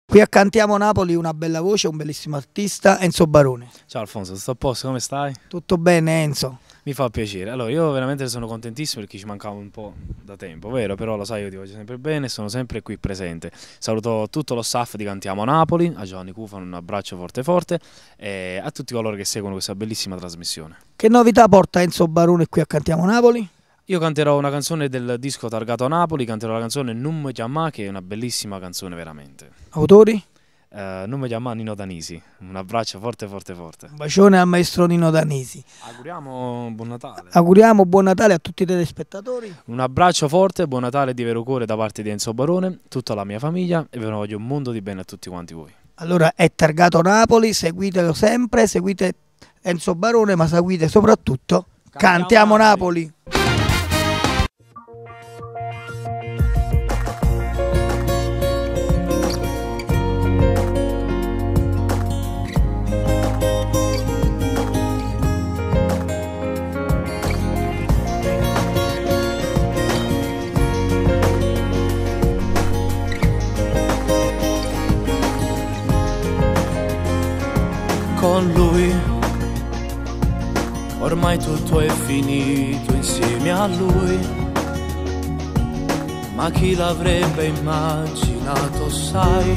Qui a Cantiamo Napoli una bella voce, un bellissimo artista, Enzo Barone. Ciao Alfonso, sto a posto, come stai? Tutto bene Enzo? Mi fa piacere. Allora, io veramente sono contentissimo perché ci mancava un po' da tempo, vero? Però lo sai, io ti voglio sempre bene e sono sempre qui presente. Saluto tutto lo staff di Cantiamo Napoli, a Giovanni Cufano un abbraccio forte forte e a tutti coloro che seguono questa bellissima trasmissione. Che novità porta Enzo Barone qui a Cantiamo Napoli? Io canterò una canzone del disco targato a Napoli, canterò la canzone Non mi chiamà, che è una bellissima canzone veramente. Autori? Non mi chiamà Nino Danisi. Un abbraccio forte forte forte. Un bacione al maestro Nino Danisi. Auguriamo buon Natale. Auguriamo buon Natale a tutti i telespettatori. Un abbraccio forte, buon Natale di vero cuore da parte di Enzo Barone, tutta la mia famiglia e ve ne voglio un mondo di bene a tutti quanti voi. Allora è targato Napoli, seguitelo sempre, seguite Enzo Barone, ma seguite soprattutto Cantiamo Napoli. Con lui ormai tutto è finito insieme a lui, ma chi l'avrebbe immaginato, sai?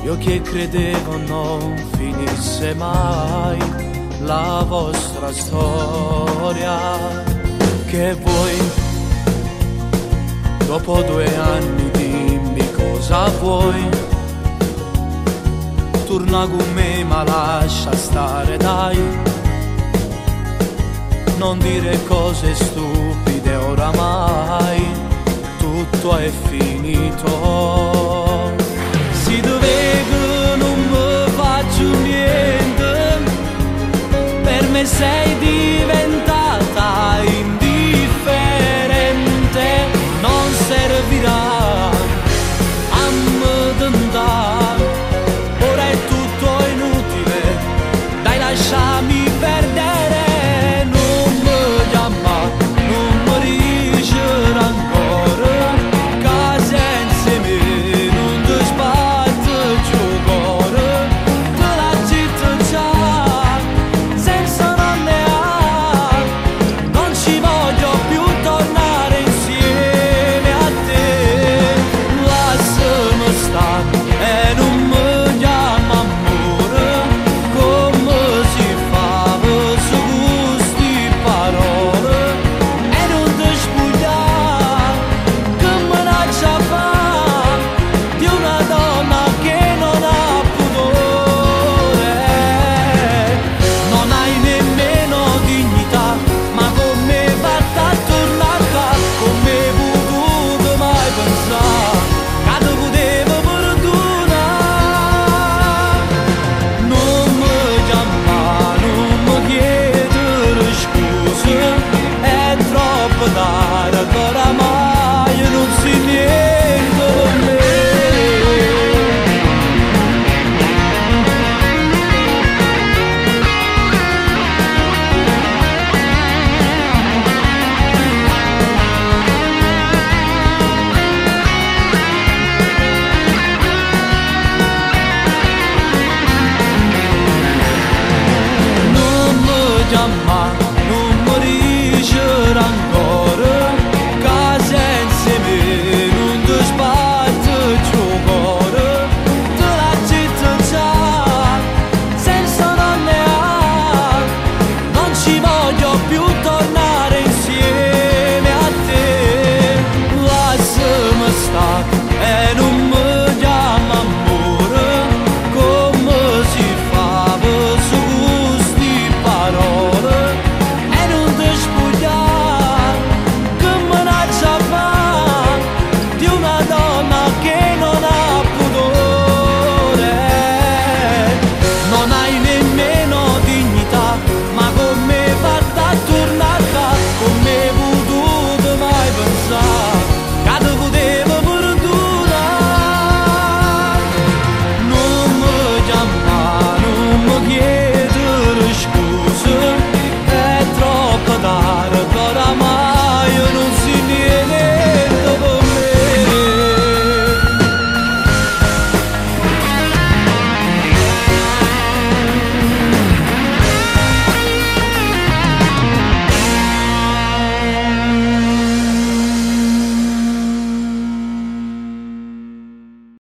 Io che credevo non finisse mai la vostra storia. Che vuoi? Dopo 2 anni dimmi cosa vuoi. Torna con me ma lascia stare dai, non dire cose stupide oramai, tutto è finito.